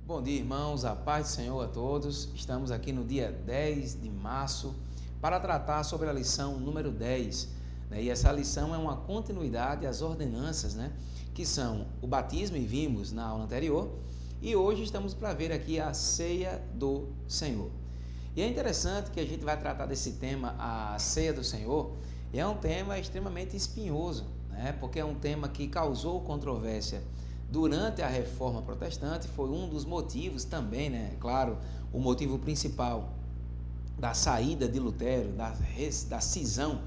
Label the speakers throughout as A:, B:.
A: Bom dia, irmãos, a paz do Senhor a todos. Estamos aqui no dia 10 de março para tratar sobre a lição número 10, E essa lição é uma continuidade às ordenanças, que são o batismo, e vimos na aula anterior, e hoje estamos para ver aqui a ceia do Senhor. E é interessante que a gente vai tratar desse tema, a ceia do Senhor, e é um tema extremamente espinhoso, porque é um tema que causou controvérsia durante a Reforma Protestante. Foi um dos motivos também, claro, o motivo principal da saída de Lutero, da cisão,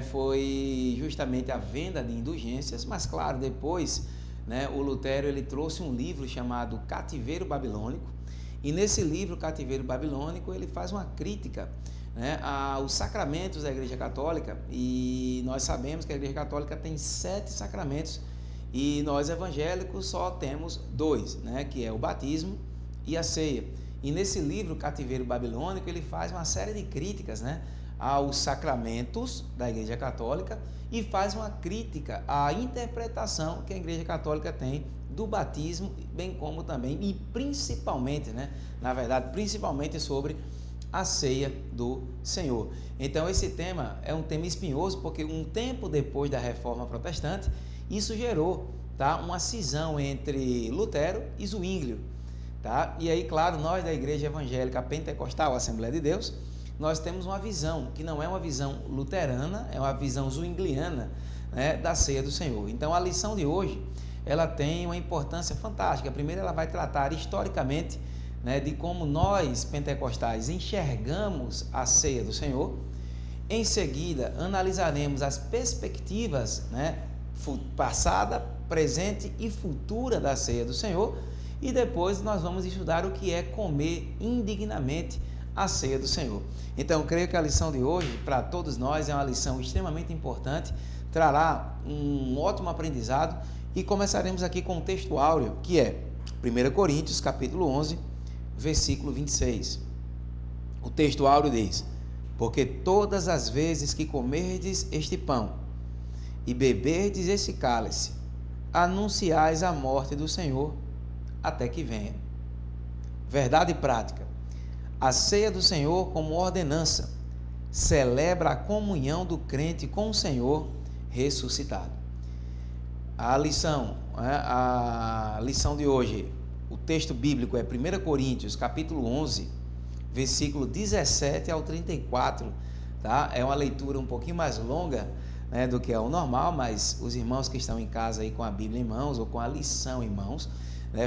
A: foi justamente a venda de indulgências. Mas claro, depois, o Lutero ele trouxe um livro chamado Cativeiro Babilônico, e nesse livro Cativeiro Babilônico ele faz uma crítica aos sacramentos da Igreja Católica, e nós sabemos que a Igreja Católica tem 7 sacramentos, e nós evangélicos só temos 2, que é o batismo e a ceia. E nesse livro Cativeiro Babilônico ele faz uma série de críticas aos sacramentos da Igreja Católica, e faz uma crítica à interpretação que a Igreja Católica tem do batismo, bem como também e principalmente, principalmente sobre a ceia do Senhor. Então esse tema é um tema espinhoso, porque um tempo depois da Reforma Protestante, isso gerou uma cisão entre Lutero e Zwinglio. E aí, claro, nós da Igreja Evangélica Pentecostal, Assembleia de Deus, nós temos uma visão que não é uma visão luterana, é uma visão zwingliana, da ceia do Senhor. Então a lição de hoje, ela tem uma importância fantástica. Primeiro, ela vai tratar historicamente de como nós pentecostais enxergamos a ceia do Senhor. Em seguida, analisaremos as perspectivas passada, presente e futura da ceia do Senhor, e depois nós vamos estudar o que é comer indignamente a ceia do Senhor. Então, creio que a lição de hoje, para todos nós, é uma lição extremamente importante, trará um ótimo aprendizado, e começaremos aqui com o texto áureo, que é 1 Coríntios, capítulo 11, versículo 26. O texto áureo diz: porque todas as vezes que comerdes este pão e beberdes esse cálice, anunciais a morte do Senhor até que venha. Verdade prática. A ceia do Senhor, como ordenança, celebra a comunhão do crente com o Senhor ressuscitado. A lição de hoje, o texto bíblico é 1 Coríntios, capítulo 11, versículo 17 ao 34. É uma leitura um pouquinho mais longa do que é o normal, mas os irmãos que estão em casa aí com a Bíblia em mãos, ou com a lição em mãos,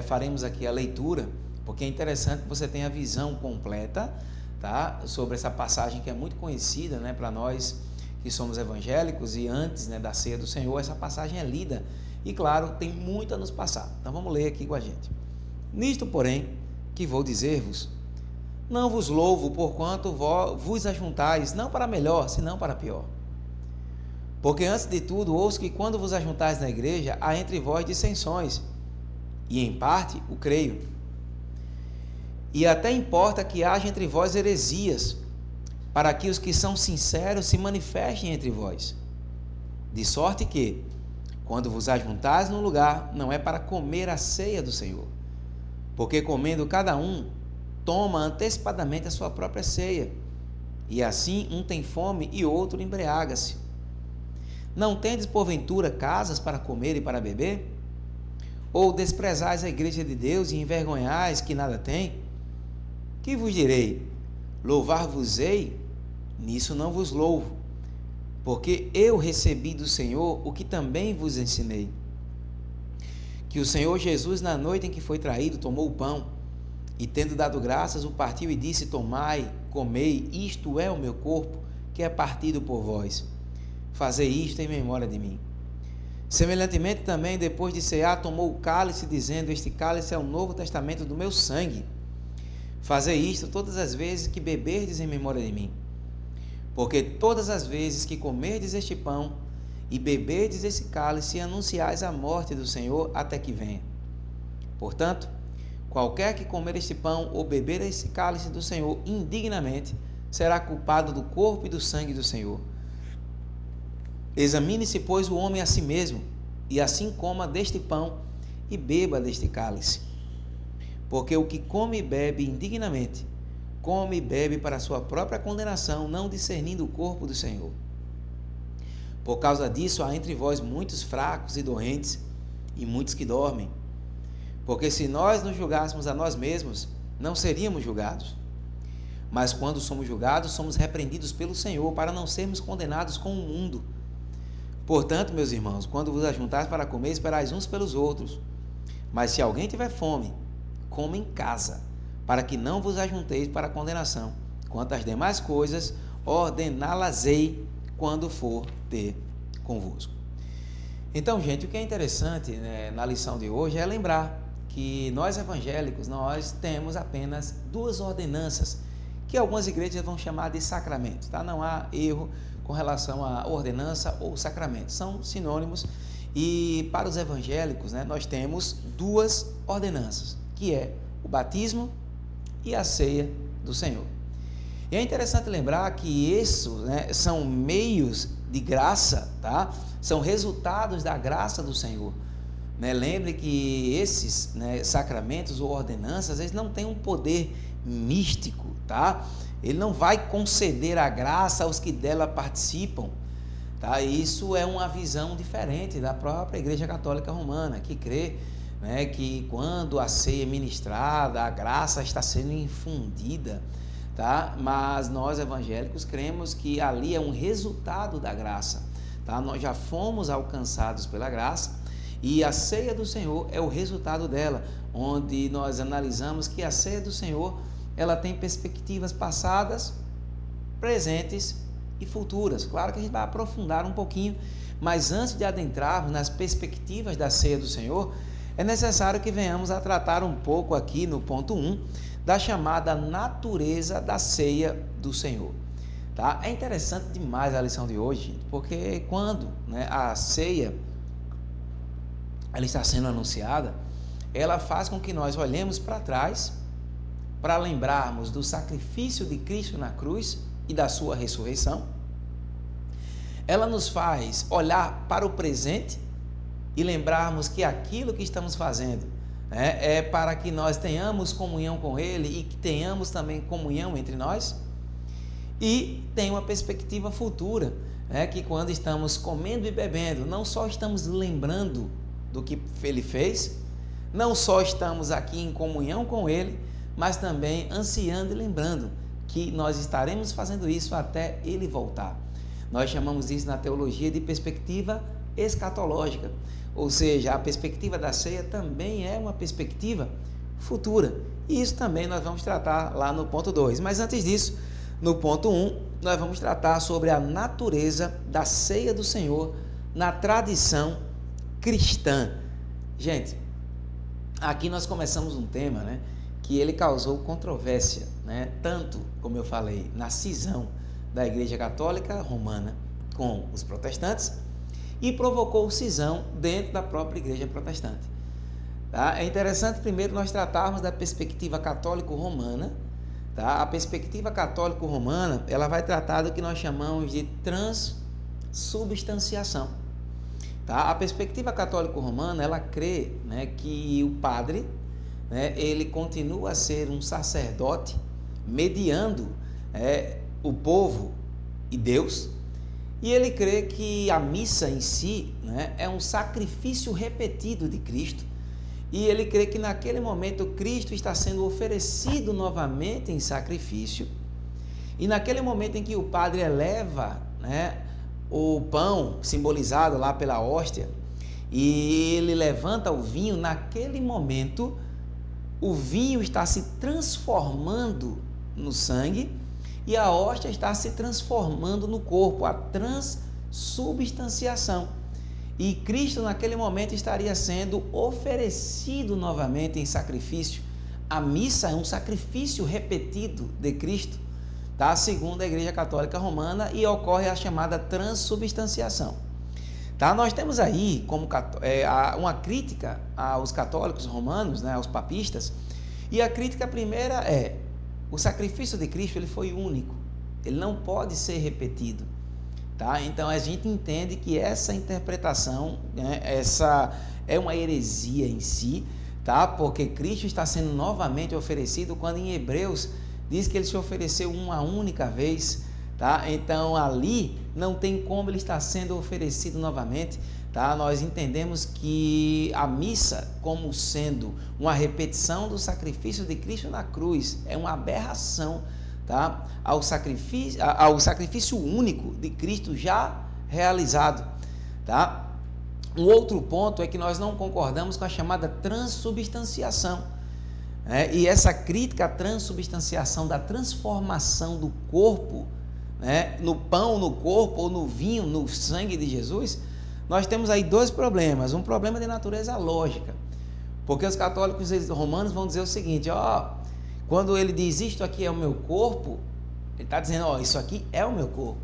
A: faremos aqui a leitura, porque é interessante que você tenha a visão completa, sobre essa passagem que é muito conhecida, para nós que somos evangélicos, e antes da ceia do Senhor, essa passagem é lida, e claro, tem muito a nos passar. Então vamos ler aqui com a gente. Nisto, porém, que vou dizer-vos, não vos louvo porquanto vos ajuntais, não para melhor, senão para pior. Porque antes de tudo, ouço que quando vos ajuntais na igreja, há entre vós dissensões, e em parte o creio. E até importa que haja entre vós heresias, para que os que são sinceros se manifestem entre vós. De sorte que, quando vos ajuntais num lugar, não é para comer a ceia do Senhor, porque comendo cada um, toma antecipadamente a sua própria ceia, e assim um tem fome e outro embriaga-se. Não tendes, porventura, casas para comer e para beber? Ou desprezais a igreja de Deus e envergonhais que nada tem? Que vos direi? Louvar-vos-ei? Nisso não vos louvo, porque eu recebi do Senhor o que também vos ensinei. Que o Senhor Jesus, na noite em que foi traído, tomou o pão, e tendo dado graças, o partiu e disse: tomai, comei, isto é o meu corpo, que é partido por vós. Fazei isto em memória de mim. Semelhantemente também, depois de cear, tomou o cálice, dizendo: este cálice é o novo testamento do meu sangue. Fazei isto todas as vezes que beberdes em memória de mim. Porque todas as vezes que comerdes este pão e beberdes esse cálice, anunciais a morte do Senhor até que venha. Portanto, qualquer que comer este pão ou beber esse cálice do Senhor indignamente, será culpado do corpo e do sangue do Senhor. Examine-se, pois, o homem a si mesmo, e assim coma deste pão e beba deste cálice. Porque o que come e bebe indignamente, come e bebe para a sua própria condenação, não discernindo o corpo do Senhor. Por causa disso, há entre vós muitos fracos e doentes, e muitos que dormem. Porque se nós nos julgássemos a nós mesmos, não seríamos julgados. Mas quando somos julgados, somos repreendidos pelo Senhor, para não sermos condenados com o mundo. Portanto, meus irmãos, quando vos ajuntais para comer, esperais uns pelos outros. Mas se alguém tiver fome, coma em casa, para que não vos ajunteis para a condenação. Quanto às demais coisas, ordená-las-ei quando for ter convosco. Então, gente, o que é interessante, né, na lição de hoje é lembrar que nós evangélicos, nós temos apenas duas ordenanças, que algumas igrejas vão chamar de sacramentos, tá? Não há erro com relação à ordenança ou sacramento, são sinônimos. E para os evangélicos, né, nós temos duas ordenanças, que é o batismo e a ceia do Senhor. E é interessante lembrar que esses, né, são meios de graça, tá? São resultados da graça do Senhor. Né? Lembre que esses, né, sacramentos ou ordenanças, eles não têm um poder místico, tá? Ele não vai conceder a graça aos que dela participam, tá? Isso é uma visão diferente da própria Igreja Católica Romana, que crê, né, que quando a ceia é ministrada, a graça está sendo infundida, tá? Mas nós evangélicos cremos que ali é um resultado da graça, tá? Nós já fomos alcançados pela graça e a ceia do Senhor é o resultado dela, onde nós analisamos que a ceia do Senhor, ela tem perspectivas passadas, presentes e futuras. Claro que a gente vai aprofundar um pouquinho, mas antes de adentrarmos nas perspectivas da ceia do Senhor, é necessário que venhamos a tratar um pouco aqui no ponto 1 da chamada natureza da ceia do Senhor. Tá? É interessante demais a lição de hoje, porque quando, né, a ceia ela está sendo anunciada, ela faz com que nós olhemos para trás, para lembrarmos do sacrifício de Cristo na cruz e da sua ressurreição. Ela nos faz olhar para o presente e lembrarmos que aquilo que estamos fazendo, né, é para que nós tenhamos comunhão com Ele e que tenhamos também comunhão entre nós. E tem uma perspectiva futura, né, que quando estamos comendo e bebendo, não só estamos lembrando do que Ele fez, não só estamos aqui em comunhão com Ele, mas também ansiando e lembrando que nós estaremos fazendo isso até Ele voltar. Nós chamamos isso na teologia de perspectiva escatológica, ou seja, a perspectiva da ceia também é uma perspectiva futura. E isso também nós vamos tratar lá no ponto 2. Mas antes disso, no ponto 1, nós vamos tratar sobre a natureza da ceia do Senhor na tradição cristã. Gente, aqui nós começamos um tema, né, que ele causou controvérsia, né, tanto, como eu falei, na cisão da Igreja Católica Romana com os protestantes, e provocou cisão dentro da própria Igreja Protestante. Tá? É interessante primeiro nós tratarmos da perspectiva católico-romana. Tá? A perspectiva católico-romana, ela vai tratar do que nós chamamos de transubstanciação. Tá? A perspectiva católico-romana, ela crê, né, que o padre, né, ele continua a ser um sacerdote mediando o povo e Deus, e ele crê que a missa em si, né, é um sacrifício repetido de Cristo, e ele crê que naquele momento Cristo está sendo oferecido novamente em sacrifício, e naquele momento em que o padre eleva, né, o pão simbolizado lá pela hóstia, e ele levanta o vinho, naquele momento o vinho está se transformando no sangue e a hóstia está se transformando no corpo, a transubstanciação. E Cristo naquele momento estaria sendo oferecido novamente em sacrifício. A missa é um sacrifício repetido de Cristo, tá? Segundo a Igreja Católica Romana, e ocorre a chamada transubstanciação. Tá? Nós temos aí como uma crítica aos católicos romanos, né, aos papistas, e a crítica primeira é: o sacrifício de Cristo ele foi único, ele não pode ser repetido. Tá? Então a gente entende que essa interpretação, né, essa é uma heresia em si, tá? Porque Cristo está sendo novamente oferecido, quando em Hebreus diz que ele se ofereceu uma única vez, tá? Então ali não tem como ele estar sendo oferecido novamente, tá? Nós entendemos que a missa, como sendo uma repetição do sacrifício de Cristo na cruz, é uma aberração, tá? Ao sacrifício único de Cristo já realizado, tá? Um outro ponto é que nós não concordamos com a chamada transubstanciação, né? E essa crítica à transubstanciação, da transformação do corpo, né, no pão, no corpo, ou no vinho, no sangue de Jesus, nós temos aí dois problemas. Um problema de natureza lógica, porque os católicos romanos vão dizer o seguinte: quando ele diz isto aqui é o meu corpo, ele está dizendo, isso aqui é o meu corpo.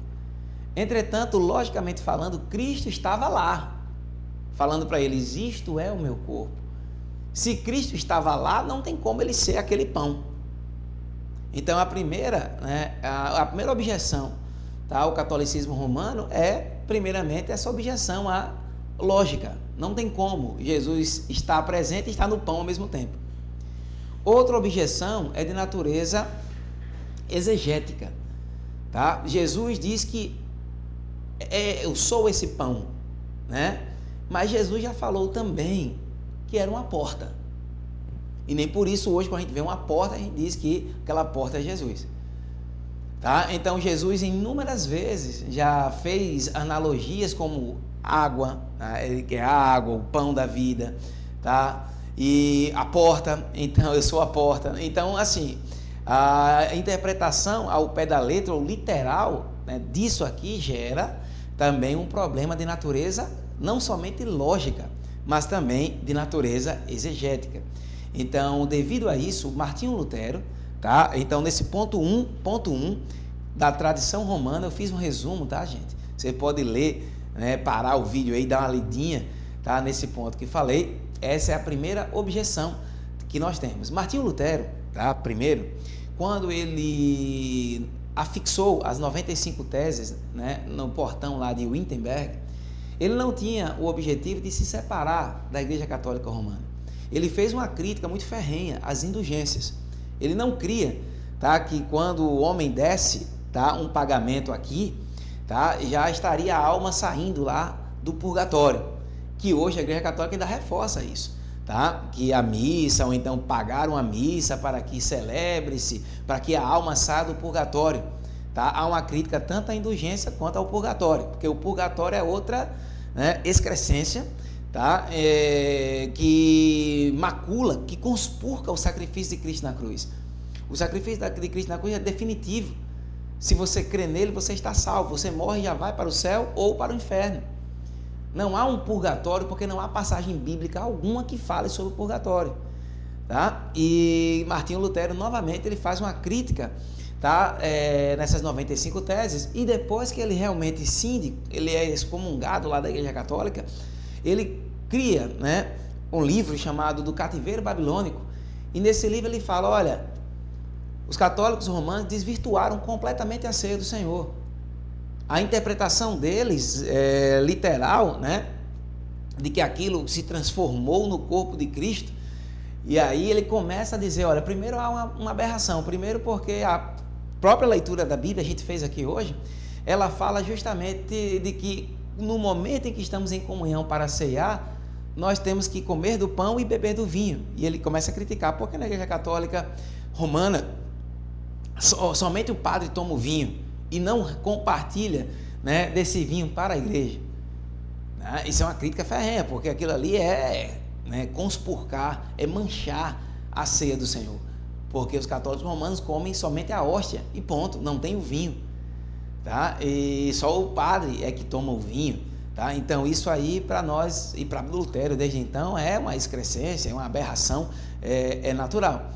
A: Entretanto, logicamente falando, Cristo estava lá, falando para eles, isto é o meu corpo. Se Cristo estava lá, não tem como ele ser aquele pão. Então a primeira objeção, tá, ao catolicismo romano é, primeiramente, essa objeção à lógica. Não tem como Jesus estar presente e estar no pão ao mesmo tempo. Outra objeção é de natureza exegética, tá? Jesus diz que eu sou esse pão, né? Mas Jesus já falou também que era uma porta. E nem por isso hoje, quando a gente vê uma porta, a gente diz que aquela porta é Jesus, tá? Então Jesus inúmeras vezes já fez analogias como água, né? Ele que é a água, o pão da vida, tá? E a porta, então eu sou a porta. Então, assim, a interpretação ao pé da letra, ou literal, né, disso aqui gera também um problema de natureza não somente lógica, mas também de natureza exegética. Então, devido a isso, Martinho Lutero, tá? Então, nesse ponto 1 da tradição romana, eu fiz um resumo, tá, gente? Você pode ler, né, parar o vídeo aí, dar uma lidinha, tá? Nesse ponto que falei. Essa é a primeira objeção que nós temos. Martinho Lutero, tá? Primeiro, quando ele afixou as 95 teses, né, no portão lá de Wittenberg, ele não tinha o objetivo de se separar da Igreja Católica Romana. Ele fez uma crítica muito ferrenha às indulgências. Ele não cria, tá, que quando o homem desse, tá, um pagamento aqui, tá, já estaria a alma saindo lá do purgatório, que hoje a Igreja Católica ainda reforça isso, tá? Que a missa, ou então pagar uma missa para que celebre-se, para que a alma saia do purgatório, tá? Há uma crítica tanto à indulgência quanto ao purgatório, porque o purgatório é outra, né, excrescência, tá? Que macula, que conspurca o sacrifício de Cristo na cruz. O sacrifício de Cristo na cruz é definitivo. Se você crê nele, você está salvo. Você morre e já vai para o céu ou para o inferno. Não há um purgatório, porque não há passagem bíblica alguma que fale sobre o purgatório, tá? E Martinho Lutero, novamente, ele faz uma crítica, tá, nessas 95 teses, e depois que ele realmente cinde, ele é excomungado lá da Igreja Católica, ele cria, né, um livro chamado Do Cativeiro Babilônico, e nesse livro ele fala, olha, os católicos romanos desvirtuaram completamente a ceia do Senhor. A interpretação deles, literal, né, de que aquilo se transformou no corpo de Cristo, e aí ele começa a dizer, olha, primeiro há uma aberração, primeiro porque a própria leitura da Bíblia, a gente fez aqui hoje, ela fala justamente de que no momento em que estamos em comunhão para ceiar, nós temos que comer do pão e beber do vinho, e ele começa a criticar, porque na Igreja Católica Romana, somente o padre toma o vinho, e não compartilha, né, desse vinho para a igreja. Isso é uma crítica ferrenha, porque aquilo ali é, né, conspurcar, é manchar a ceia do Senhor, porque os católicos romanos comem somente a hóstia e ponto, não tem o vinho, tá? E só o padre é que toma o vinho, tá? Então isso aí para nós e para Lutero desde então é uma excrescência, é uma aberração, é natural.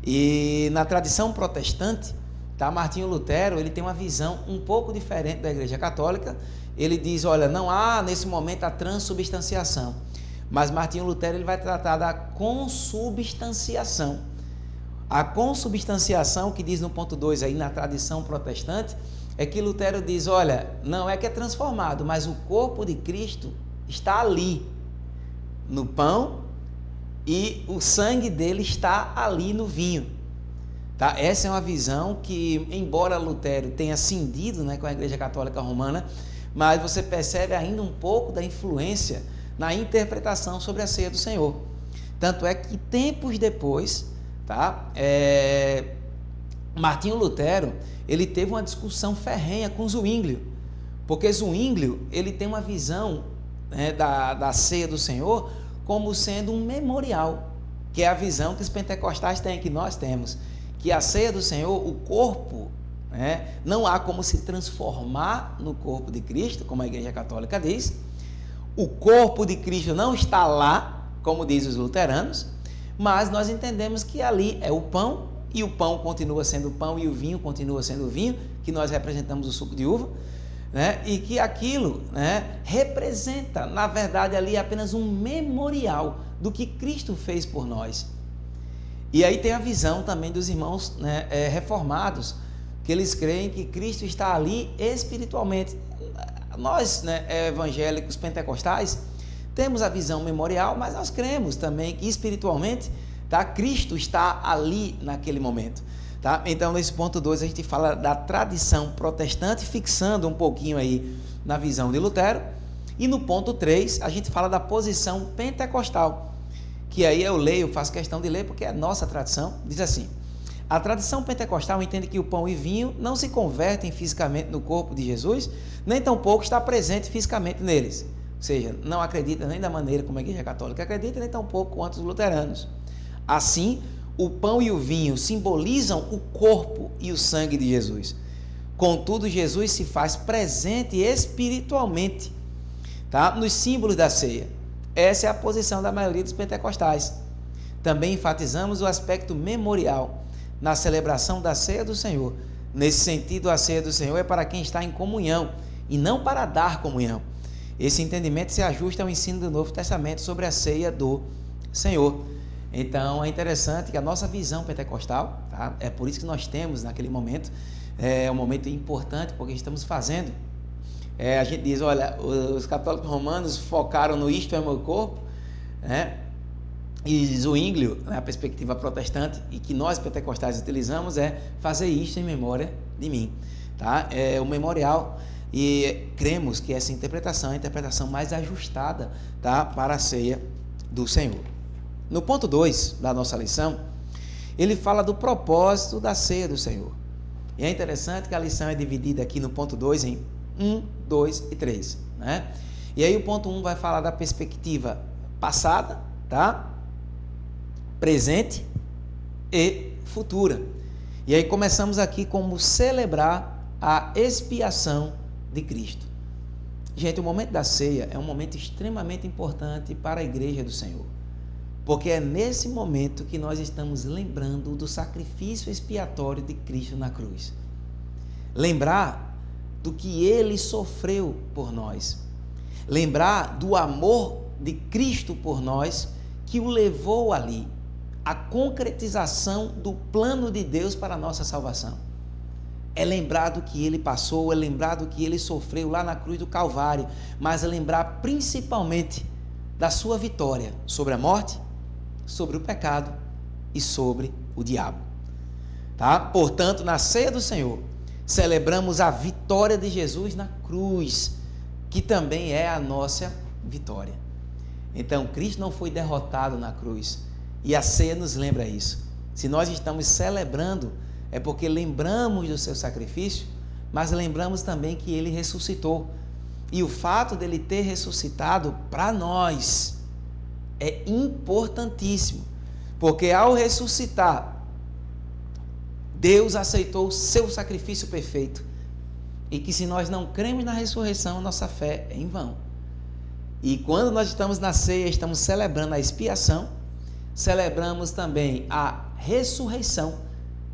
A: E na tradição protestante, tá, Martinho Lutero, ele tem uma visão um pouco diferente da Igreja Católica. Ele diz, olha, não há nesse momento a transubstanciação, mas Martinho Lutero ele vai tratar da consubstanciação. A consubstanciação, que diz no ponto 2 aí na tradição protestante, é que Lutero diz, olha, não é que é transformado, mas o corpo de Cristo está ali, no pão e o sangue dele está ali no vinho. Tá? Essa é uma visão que, embora Lutero tenha cindido, né, com a Igreja Católica Romana, mas você percebe ainda um pouco da influência na interpretação sobre a ceia do Senhor. Tanto é que tempos depois, tá, Martinho Lutero, ele teve uma discussão ferrenha com Zwinglio, porque Zwinglio, ele tem uma visão, né, da ceia do Senhor como sendo um memorial, que é a visão que os pentecostais têm, que nós temos, que a ceia do Senhor, o corpo, né, não há como se transformar no corpo de Cristo, como a Igreja Católica diz. O corpo de Cristo não está lá, como diz os luteranos, mas nós entendemos que ali é o pão, e o pão continua sendo pão, e o vinho continua sendo o vinho, que nós representamos o suco de uva, né, e que aquilo, né, representa, na verdade, ali apenas um memorial do que Cristo fez por nós. E aí tem a visão também dos irmãos, né, reformados, que eles creem que Cristo está ali espiritualmente. Nós, né, evangélicos pentecostais, temos a visão memorial, mas nós cremos também que espiritualmente, tá, Cristo está ali naquele momento. Tá? Então, nesse ponto 2, a gente fala da tradição protestante, fixando um pouquinho aí na visão de Lutero. E no ponto 3, a gente fala da posição pentecostal, que aí eu leio, faço questão de ler, porque é nossa tradição. Diz assim: a tradição pentecostal entende que o pão e vinho não se convertem fisicamente no corpo de Jesus, nem tampouco está presente fisicamente neles. Ou seja, não acredita nem da maneira como a Igreja Católica acredita, nem tampouco quanto os luteranos. Assim, o pão e o vinho simbolizam o corpo e o sangue de Jesus. Contudo, Jesus se faz presente espiritualmente, tá, nos símbolos da ceia. Essa é a posição da maioria dos pentecostais. Também enfatizamos o aspecto memorial na celebração da ceia do Senhor. Nesse sentido, a ceia do Senhor é para quem está em comunhão e não para dar comunhão. Esse entendimento se ajusta ao ensino do Novo Testamento sobre a ceia do Senhor. Então, é interessante que a nossa visão pentecostal, tá, é por isso que nós temos naquele momento, é um momento importante, porque estamos fazendo, a gente diz, olha, os católicos romanos focaram no isto é meu corpo, né, e Zwinglio, na perspectiva protestante, e que nós pentecostais utilizamos, é fazer isto em memória de mim. Tá? É o memorial, e cremos que essa interpretação é a interpretação mais ajustada, tá, para a ceia do Senhor. No ponto 2 da nossa lição, ele fala do propósito da ceia do Senhor. E é interessante que a lição é dividida aqui no ponto 2 em 1, 2 e 3. Né? E aí o ponto 1 vai falar da perspectiva passada, tá? Presente e futura. E aí começamos aqui como celebrar a expiação de Cristo. Gente, o momento da ceia é um momento extremamente importante para a Igreja do Senhor. Porque é nesse momento que nós estamos lembrando do sacrifício expiatório de Cristo na cruz. Lembrar do que Ele sofreu por nós. Lembrar do amor de Cristo por nós que o levou ali. A concretização do plano de Deus para a nossa salvação. É lembrar do que Ele passou, é lembrar do que Ele sofreu lá na cruz do Calvário, mas é lembrar principalmente da sua vitória sobre a morte, sobre o pecado e sobre o diabo. Tá? Portanto, na ceia do Senhor, celebramos a vitória de Jesus na cruz, que também é a nossa vitória. Então, Cristo não foi derrotado na cruz, e a ceia nos lembra isso. Se nós estamos celebrando, é porque lembramos do seu sacrifício, mas lembramos também que ele ressuscitou. E o fato dele ter ressuscitado para nós é importantíssimo, porque ao ressuscitar, Deus aceitou o seu sacrifício perfeito, e que se nós não cremos na ressurreição, nossa fé é em vão. E quando nós estamos na ceia, estamos celebrando a expiação, celebramos também a ressurreição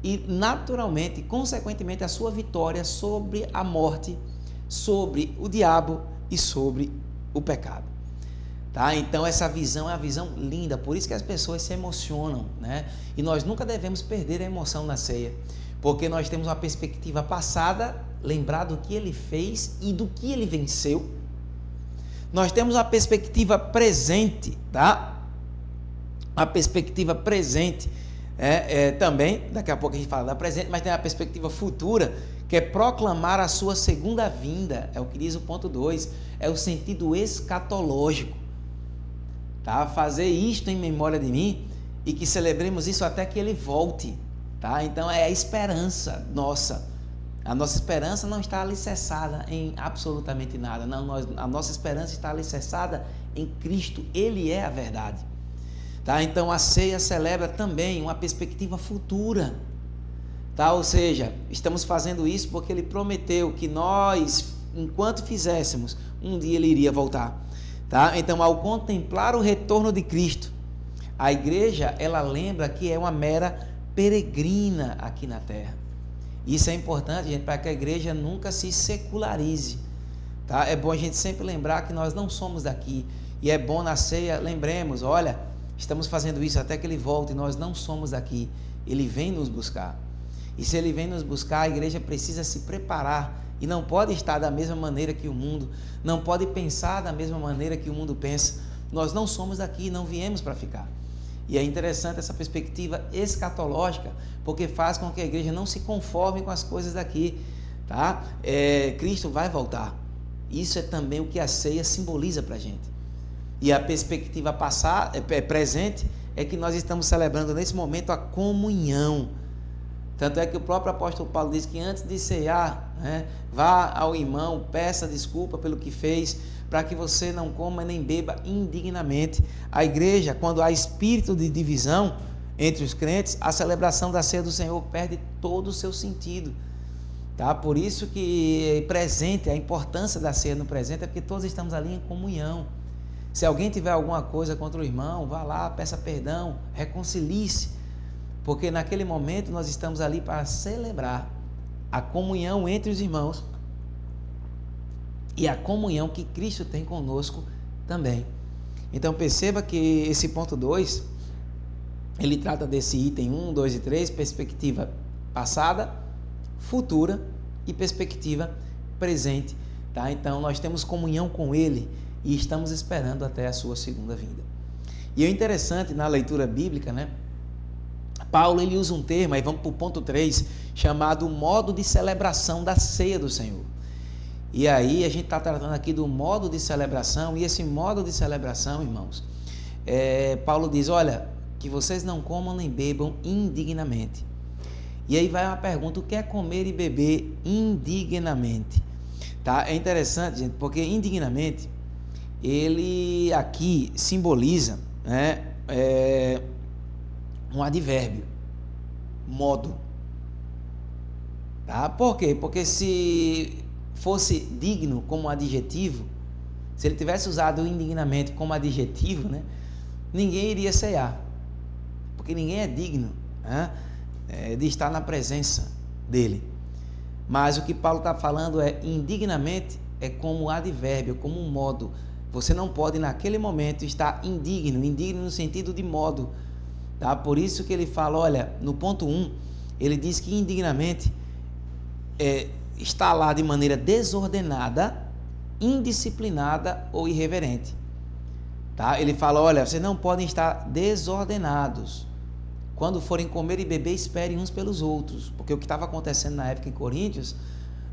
A: e, naturalmente, consequentemente, a sua vitória sobre a morte, sobre o diabo e sobre o pecado. Tá? Então, essa visão é uma visão linda, por isso que as pessoas se emocionam, né? E nós nunca devemos perder a emoção na ceia, porque nós temos uma perspectiva passada, lembrar do que ele fez e do que ele venceu. Nós temos uma perspectiva presente, tá? a perspectiva presente, também, daqui a pouco a gente fala da presente, mas tem a perspectiva futura, que é proclamar a sua segunda vinda, é o que diz o ponto 2, é o sentido escatológico, tá? Fazer isto em memória de mim e que celebremos isso até que ele volte, tá? Então é a esperança nossa. A nossa esperança não está alicerçada em absolutamente nada, não, a nossa esperança está alicerçada em Cristo, Ele é a verdade. Tá? Então a ceia celebra também uma perspectiva futura, tá? Ou seja, estamos fazendo isso porque Ele prometeu que nós, enquanto fizéssemos, um dia Ele iria voltar. Tá? Então, ao contemplar o retorno de Cristo, a igreja, ela lembra que é uma mera peregrina aqui na terra. Isso é importante, gente, para que a igreja nunca se secularize. Tá? É bom a gente sempre lembrar que nós não somos daqui. E é bom na ceia, lembremos, olha, estamos fazendo isso até que Ele volte, nós não somos daqui. Ele vem nos buscar. E se Ele vem nos buscar, a igreja precisa se preparar. E não pode estar da mesma maneira que o mundo, não pode pensar da mesma maneira que o mundo pensa. Nós não somos daqui, não viemos para ficar. E é interessante essa perspectiva escatológica, porque faz com que a igreja não se conforme com as coisas daqui. Tá? Cristo vai voltar. Isso é também o que a ceia simboliza para a gente. E a perspectiva presente é que nós estamos celebrando nesse momento a comunhão. Tanto é que o próprio apóstolo Paulo diz que antes de cear, vá ao irmão, peça desculpa pelo que fez, para que você não coma nem beba indignamente. A igreja, quando há espírito de divisão entre os crentes, a celebração da ceia do Senhor perde todo o seu sentido. Tá? Por isso que presente, a importância da ceia no presente é porque todos estamos ali em comunhão. Se alguém tiver alguma coisa contra o irmão, vá lá, peça perdão, reconcilie-se, porque naquele momento nós estamos ali para celebrar a comunhão entre os irmãos e a comunhão que Cristo tem conosco também. Então perceba que esse ponto 2, ele trata desse item 1, 2 e 3, perspectiva passada, futura e perspectiva presente. Tá? Então nós temos comunhão com Ele e estamos esperando até a sua segunda vinda. E é interessante na leitura bíblica, Paulo ele usa um termo, aí vamos para o ponto 3, chamado modo de celebração da ceia do Senhor. E aí a gente está tratando aqui do modo de celebração, e esse modo de celebração, irmãos, Paulo diz, olha, que vocês não comam nem bebam indignamente. E aí vai uma pergunta, o que é comer e beber indignamente? Tá? É interessante, gente, porque indignamente, ele aqui simboliza um advérbio, modo. Tá? Por quê? Porque se fosse digno como adjetivo, se ele tivesse usado indignamente como adjetivo, ninguém iria cear, porque ninguém é digno de estar na presença dele. Mas o que Paulo está falando indignamente é como advérbio, como um modo. Você não pode naquele momento estar indigno no sentido de modo. Tá? Por isso que ele fala, olha, no ponto 1, ele diz que indignamente está lá de maneira desordenada, indisciplinada ou irreverente. Tá? Ele fala, olha, vocês não podem estar desordenados. Quando forem comer e beber, esperem uns pelos outros. Porque o que estava acontecendo na época em Coríntios,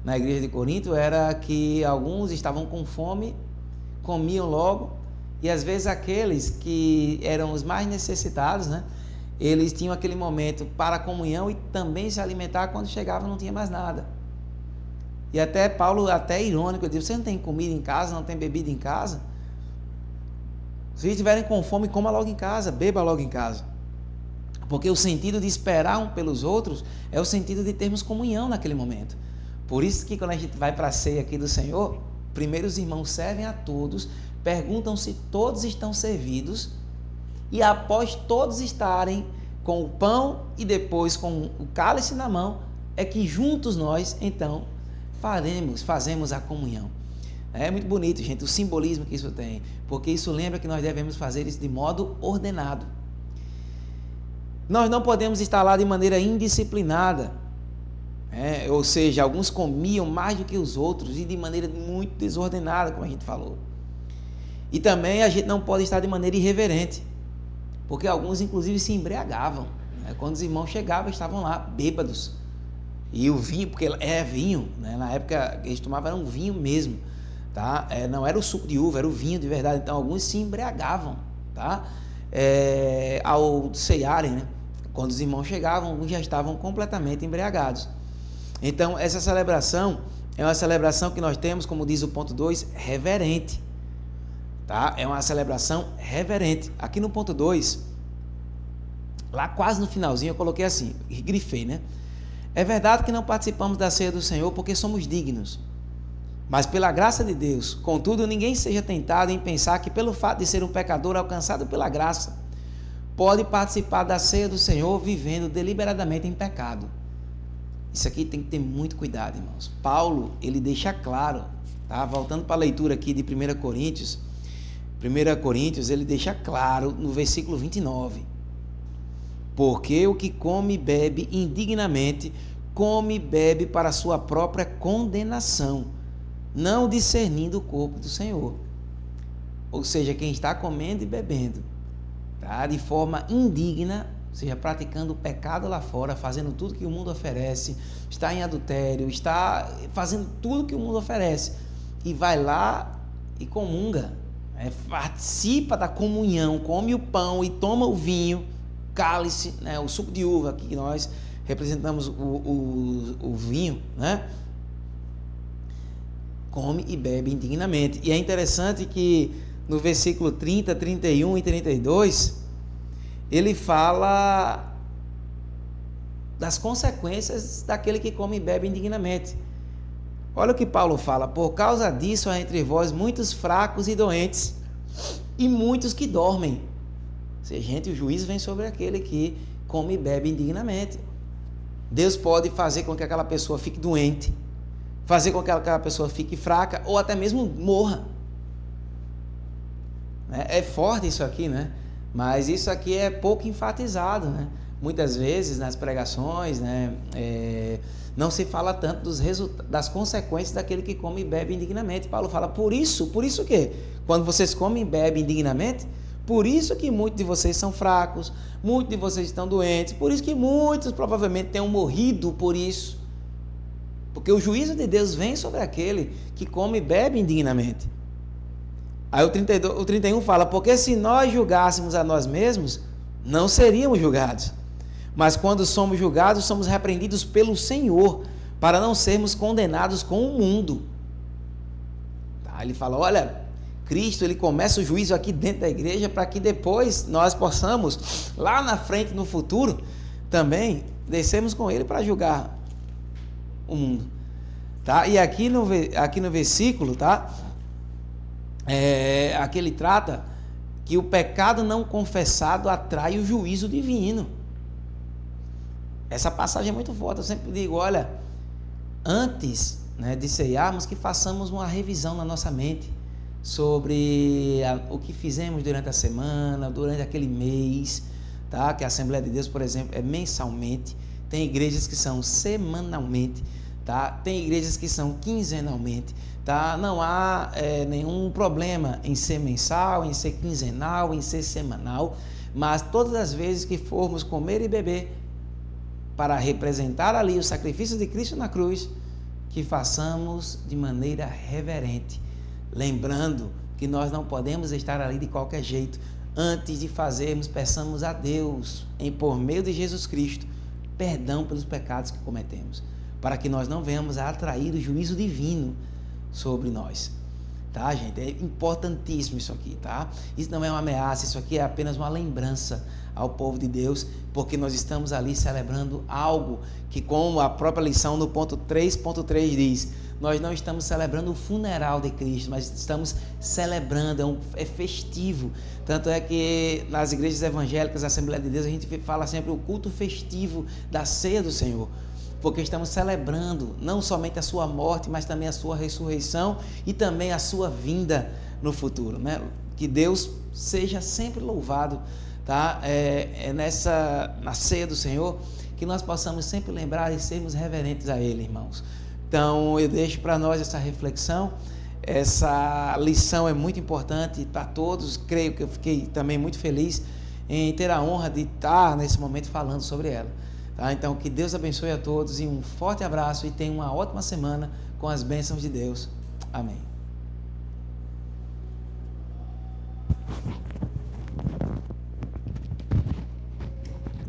A: na igreja de Corinto, era que alguns estavam com fome, comiam logo, e às vezes aqueles que eram os mais necessitados, eles tinham aquele momento para a comunhão e também se alimentar, quando chegavam não tinha mais nada. E até Paulo, até irônico, ele diz, você não tem comida em casa, não tem bebida em casa? Se estiverem com fome, coma logo em casa, beba logo em casa. Porque o sentido de esperar um pelos outros é o sentido de termos comunhão naquele momento. Por isso que quando a gente vai para a ceia aqui do Senhor, primeiro os irmãos servem a todos, perguntam se todos estão servidos, e após todos estarem com o pão e depois com o cálice na mão, é que juntos nós, então, fazemos a comunhão. É muito bonito, gente, o simbolismo que isso tem, porque isso lembra que nós devemos fazer isso de modo ordenado. Nós não podemos estar lá de maneira indisciplinada, ou seja, alguns comiam mais do que os outros e de maneira muito desordenada, como a gente falou. E também a gente não pode estar de maneira irreverente, porque alguns inclusive se embriagavam, né? Quando os irmãos chegavam, estavam lá bêbados, e o vinho, porque é vinho, né? Na época eles tomavam um vinho mesmo, tá? Não era o suco de uva, era o vinho de verdade. Então alguns se embriagavam, tá? Ao cearem, né? Quando os irmãos chegavam, alguns já estavam completamente embriagados. Então essa celebração é uma celebração que nós temos, como diz o ponto 2, reverente, tá? É uma celebração reverente. Aqui no ponto 2, lá quase no finalzinho, eu coloquei assim, grifei, né? É verdade que não participamos da ceia do Senhor porque somos dignos, mas pela graça de Deus. Contudo, ninguém seja tentado em pensar que pelo fato de ser um pecador alcançado pela graça, pode participar da ceia do Senhor vivendo deliberadamente em pecado. Isso aqui tem que ter muito cuidado, irmãos. Paulo, ele deixa claro, tá? Voltando para a leitura aqui de 1 Coríntios, ele deixa claro no versículo 29. Porque o que come e bebe indignamente, come e bebe para a sua própria condenação, não discernindo o corpo do Senhor. Ou seja, quem está comendo e bebendo, tá? De forma indigna, ou seja, praticando o pecado lá fora, fazendo tudo que o mundo oferece, está em adultério, está fazendo tudo que o mundo oferece, e vai lá e comunga, né? Participa da comunhão, come o pão e toma o vinho, cálice, né? O suco de uva, que nós representamos o vinho, né? Come e bebe indignamente. E é interessante que no versículo 30, 31 e 32, ele fala das consequências daquele que come e bebe indignamente. Olha o que Paulo fala: por causa disso há entre vós muitos fracos e doentes, e muitos que dormem. Ou seja, gente, o juízo vem sobre aquele que come e bebe indignamente. Deus pode fazer com que aquela pessoa fique doente, fazer com que aquela pessoa fique fraca, ou até mesmo morra. É forte isso aqui, né? Mas isso aqui é pouco enfatizado, né? Muitas vezes nas pregações, né, não se fala tanto das consequências daquele que come e bebe indignamente. Paulo fala, por isso o quê? Quando vocês comem e bebem indignamente, por isso que muitos de vocês são fracos, muitos de vocês estão doentes, por isso que muitos provavelmente tenham morrido por isso. Porque o juízo de Deus vem sobre aquele que come e bebe indignamente. Aí o 31 fala, porque se nós julgássemos a nós mesmos, não seríamos julgados. Mas quando somos julgados, somos repreendidos pelo Senhor, para não sermos condenados com o mundo. Tá? Ele fala, olha, Cristo, ele começa o juízo aqui dentro da igreja, para que depois nós possamos, lá na frente, no futuro, também descermos com ele para julgar o mundo. Tá? E aqui no versículo, tá? Aqui ele trata que o pecado não confessado atrai o juízo divino. Essa passagem é muito forte. Eu sempre digo, olha, antes, né, de ceiarmos, que façamos uma revisão na nossa mente sobre o que fizemos durante a semana, durante aquele mês, tá? Que a Assembleia de Deus, por exemplo, é mensalmente. Tem igrejas que são semanalmente, tá? Tem igrejas que são quinzenalmente, tá? Não há nenhum problema em ser mensal, em ser quinzenal, em ser semanal, mas todas as vezes que formos comer e beber para representar ali o sacrifício de Cristo na cruz, que façamos de maneira reverente, lembrando que nós não podemos estar ali de qualquer jeito. Antes de fazermos, peçamos a Deus, por meio de Jesus Cristo, perdão pelos pecados que cometemos, para que nós não venhamos a atrair o juízo divino sobre nós. Tá, gente? É importantíssimo isso aqui, tá? Isso não é uma ameaça, isso aqui é apenas uma lembrança ao povo de Deus, porque nós estamos ali celebrando algo que, como a própria lição no ponto 3.3 diz, nós não estamos celebrando o funeral de Cristo, mas estamos celebrando, é festivo. Tanto é que nas igrejas evangélicas, a Assembleia de Deus, a gente fala sempre o culto festivo da ceia do Senhor, porque estamos celebrando não somente a sua morte, mas também a sua ressurreição e também a sua vinda no futuro, né? Que Deus seja sempre louvado, tá? Na ceia do Senhor, que nós possamos sempre lembrar e sermos reverentes a Ele, irmãos. Então, eu deixo para nós essa reflexão. Essa lição é muito importante para todos. Creio que eu fiquei também muito feliz em ter a honra de estar nesse momento falando sobre ela. Tá? Então, que Deus abençoe a todos e um forte abraço e tenha uma ótima semana com as bênçãos de Deus. Amém.